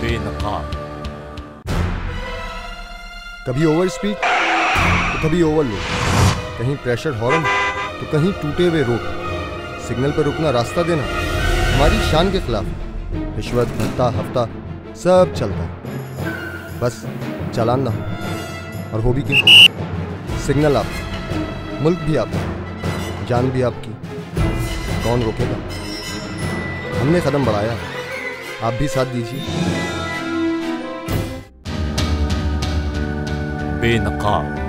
बेनकाब। कभी over speed तो कभी ओवरलोड, कहीं प्रेशर हॉर्न तो कहीं टूटे हुए रोड। सिग्नल पर रुकना, रास्ता देना हमारी शान के खिलाफ। रिश्वत, भत्ता, हफ्ता सब चलता है, बस चालान ना हो। और हो भी क्यों? सिग्नल आप, मुल्क भी आपका, जान भी आपकी, कौन रोकेगा? हमने कदम बढ़ाया, आप भी साथ दीजिए। बेनकाब।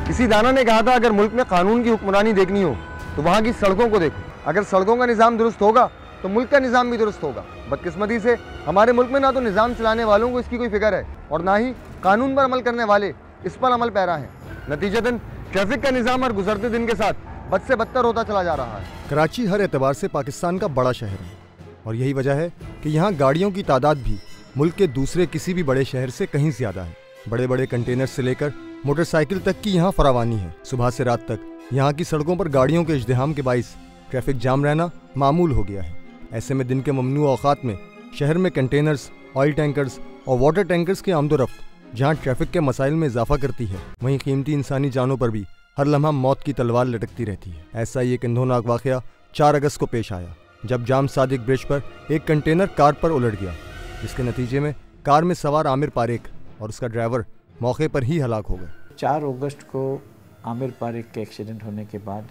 किसी दाना ने कहा था, अगर मुल्क में कानून की हुक्मरानी देखनी हो तो वहाँ की सड़कों को देखो। अगर सड़कों का निज़ाम दुरुस्त होगा तो मुल्क का निज़ाम भी दुरुस्त होगा। बदकिस्मती से हमारे मुल्क में ना तो निज़ाम चलाने वालों को इसकी कोई फिक्र है और ना ही कानून पर अमल करने वाले इस पर अमल पैरा हैं। नतीजतन ट्रैफिक का निज़ाम हर गुजरते दिन के साथ बद से बदतर होता चला जा रहा है। कराची हर एतबार से पाकिस्तान का बड़ा शहर है और यही वजह है कि यहाँ गाड़ियों की तादाद भी मुल्क के दूसरे किसी भी बड़े शहर से कहीं ज़्यादा है। बड़े बड़े कंटेनर से लेकर मोटरसाइकिल तक की यहाँ फरावानी है। सुबह से रात तक यहाँ की सड़कों पर गाड़ियों के इज़्दिहाम के बाइस ट्रैफिक जाम रहना मामूल हो गया है। ऐसे में दिन के ममनू औकात में शहर में कंटेनर्स, ऑयल टैंकर्स और वाटर टैंकर्स की आमदोरफ्त जहाँ ट्रैफिक के मसाइल में इजाफा करती है, वहीं कीमती इंसानी जानों पर भी हर लम्हा मौत की तलवार लटकती रहती है। ऐसा ही एक इंदोनाक वाक़या 4 अगस्त को पेश आया, जब जाम सादिक ब्रिज पर एक कंटेनर कार पर उलट गया, जिसके नतीजे में कार में सवार आमिर पारेख और उसका ड्राइवर मौके पर ही हलाक हो गए। 4 अगस्त को आमिर पारेख के एक्सीडेंट होने के बाद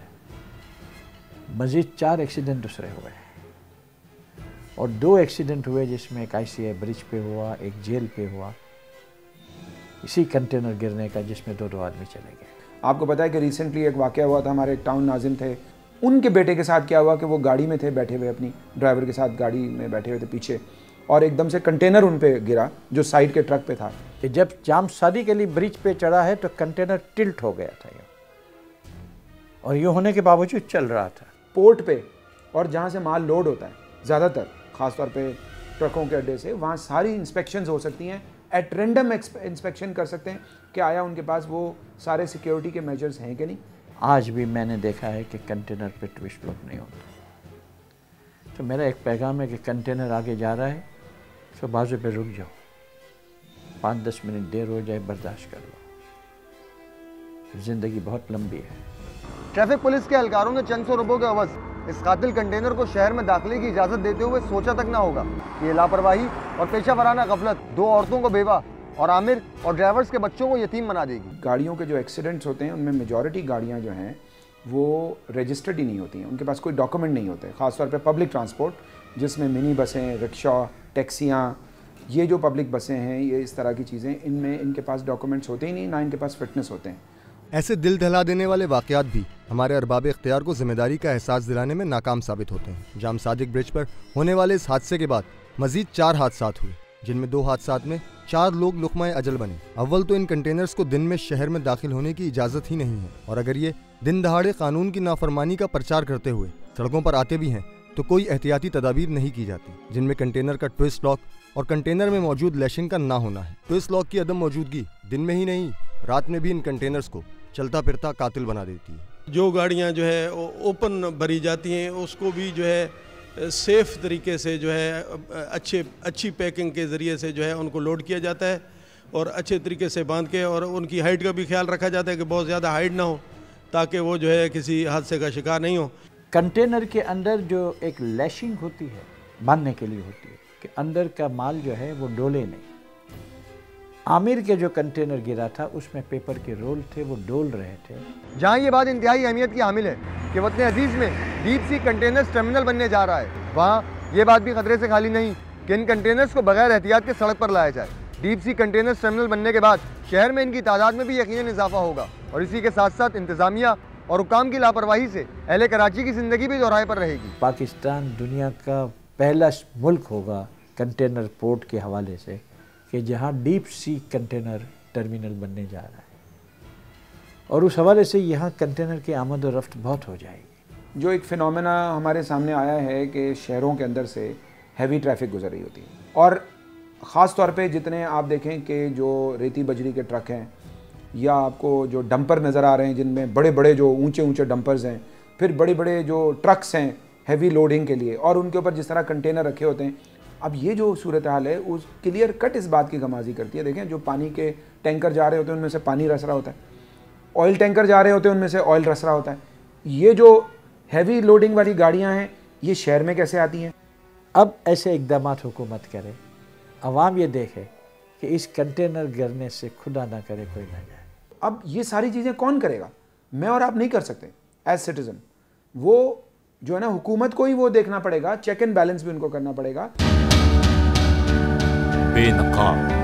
मज़ीद 4 एक्सीडेंट दूसरे हुए और 2 एक्सीडेंट हुए, जिसमें एक ICI ब्रिज पे हुआ, एक जेल पे हुआ, इसी कंटेनर गिरने का, जिसमें 2 आदमी चले गए। आपको पता है कि रिसेंटली एक वाक़या हुआ था, हमारे एक टाउन नाजिम थे, उनके बेटे के साथ क्या हुआ कि वो गाड़ी में थे बैठे हुए, अपनी ड्राइवर के साथ गाड़ी में बैठे हुए थे पीछे, और एकदम से कंटेनर उन पे गिरा जो साइड के ट्रक पे था। कि जब जाम सादिक अली ब्रिज पे चढ़ा है तो कंटेनर टिल्ट हो गया था और ये होने के बावजूद चल रहा था। पोर्ट पे और जहाँ से माल लोड होता है, ज़्यादातर ख़ासतौर पे ट्रकों के अड्डे से, वहाँ सारी इंस्पेक्शंस हो सकती हैं, एट रेंडम इंस्पेक्शन कर सकते हैं कि आया उनके पास वो सारे सिक्योरिटी के मेजर्स हैं कि नहीं। आज भी मैंने देखा है कि कंटेनर पे ट्विस्ट लॉक नहीं होता। तो मेरा एक पैगाम है कि कंटेनर आगे जा रहा है तो बाजू पे रुक जाओ, 5-10 मिनट देर हो जाए बर्दाश्त कर लो, ज़िंदगी बहुत लंबी है। ट्रैफिक पुलिस के एहलकारों ने चंद सौ रुपयों के अवज़ इस कातिल कंटेनर को शहर में दाखिले की इजाज़त देते हुए सोचा तक ना होगा। ये लापरवाही और पेशा वराना गफलत 2 औरतों को बेवा और आमिर और ड्राइवर्स के बच्चों को यतीम बना देगी। गाड़ियों के जो एक्सीडेंट्स होते हैं उनमें मेजॉरिटी गाड़ियाँ जो हैं वो रजिस्टर्ड ही नहीं होती हैं, उनके पास कोई डॉक्यूमेंट नहीं होते। ख़ासतौर पे पब्लिक ट्रांसपोर्ट जिसमें मिनी बसें, रिक्शा, टैक्सियाँ, ये जो पब्लिक बसें हैं, ये इस तरह की चीज़ें, इनमें इनके पास डॉक्यूमेंट्स होते ही नहीं, ना इनके पास फिटनेस होते हैं। ऐसे दिल दहला देने वाले वाक़यात भी हमारे अरबाब इख्तियार को जिम्मेदारी का एहसास दिलाने में नाकाम साबित होते हैं। जाम सादिक ब्रिज पर होने वाले इस हादसे के बाद मजीद 4 हादसात हुए, जिनमें 2 हादसात में 4 लोग लुक़्मा-ए अजल बने। अव्वल तो इन कंटेनर्स को दिन में शहर में दाखिल होने की इजाज़त ही नहीं है, और अगर ये दिन दहाड़े कानून की नाफरमानी का प्रचार करते हुए सड़कों पर आते भी हैं तो कोई एहतियाती तदाबीर नहीं की जाती, जिनमें कंटेनर का ट्विस्ट लॉक और कंटेनर में मौजूद लैशिंग का ना होना है। ट्विस्ट लॉक की अदम मौजूदगी दिन में ही नहीं, रात में भी इन कंटेनर्स को चलता फिरता कातिल बना देती है। जो गाड़ियाँ जो है ओपन भरी जाती हैं उसको भी जो है सेफ़ तरीके से जो है अच्छी पैकिंग के ज़रिए से जो है उनको लोड किया जाता है और अच्छे तरीके से बांध के, और उनकी हाइट का भी ख्याल रखा जाता है कि बहुत ज़्यादा हाइट ना हो ताकि वो जो है किसी हादसे का शिकार नहीं हो। कंटेनर के अंदर जो एक लैशिंग होती है बांधने के लिए होती है कि अंदर का माल जो है वो डोले नहीं। आमिर के जो कंटेनर गिरा था उसमें पेपर के रोल थे, वो डोल रहे थे। जहाँ ये बात इंतहाई अहमियत की हामिल है कि वतन अजीज़ में डीप सी कंटेनर्स टर्मिनल बनने जा रहा है, वहाँ ये बात भी खतरे से खाली नहीं कि इन कंटेनर्स को बगैर एहतियात के सड़क पर लाया जाए। डीप सी कंटेनर्स टर्मिनल बनने के बाद शहर में इनकी तादाद में भी यकीनन इजाफा होगा और इसी के साथ साथ इंतज़ामिया और हुकाम की लापरवाही से अहले कराची की ज़िंदगी भी दोहराए पर रहेगी। पाकिस्तान दुनिया का पहला मुल्क होगा कंटेनर पोर्ट के हवाले से कि जहाँ डीप सी कंटेनर टर्मिनल बनने जा रहा है और उस हवाले से यहाँ कंटेनर की आमद और रफ्त बहुत हो जाएगी। जो एक फिनोमेना हमारे सामने आया है कि शहरों के अंदर से हैवी ट्रैफिक गुजर रही होती है, और ख़ास तौर पे जितने आप देखें कि जो रेती बजरी के ट्रक हैं या आपको जो डंपर नज़र आ रहे हैं जिनमें बड़े बड़े जो ऊंचे ऊंचे डंपर्स हैं, फिर बड़े बड़े जो ट्रक्स हैं हैवी लोडिंग के लिए, और उनके ऊपर जिस तरह कंटेनर रखे होते हैं, अब ये जो सूरत हाल है उस क्लियर कट इस बात की गमाजी करती है। देखें, जो पानी के टैंकर जा रहे होते हैं उनमें से पानी रस रहा होता है, ऑयल टैंकर जा रहे होते हैं उनमें से ऑयल रस रहा होता है। ये जो हैवी लोडिंग वाली गाड़ियाँ हैं ये शहर में कैसे आती हैं? अब ऐसे इकदाम हुकूमत करे, अवाम ये देखे कि इस कंटेनर गिरने से खुदा ना करे कोई ना जाए। अब ये सारी चीज़ें कौन करेगा? मैं और आप नहीं कर सकते एज सिटीजन। वो जो है ना, हुकूमत को ही वो देखना पड़ेगा, चेक एंड बैलेंस भी उनको करना पड़ेगा। बेनकाब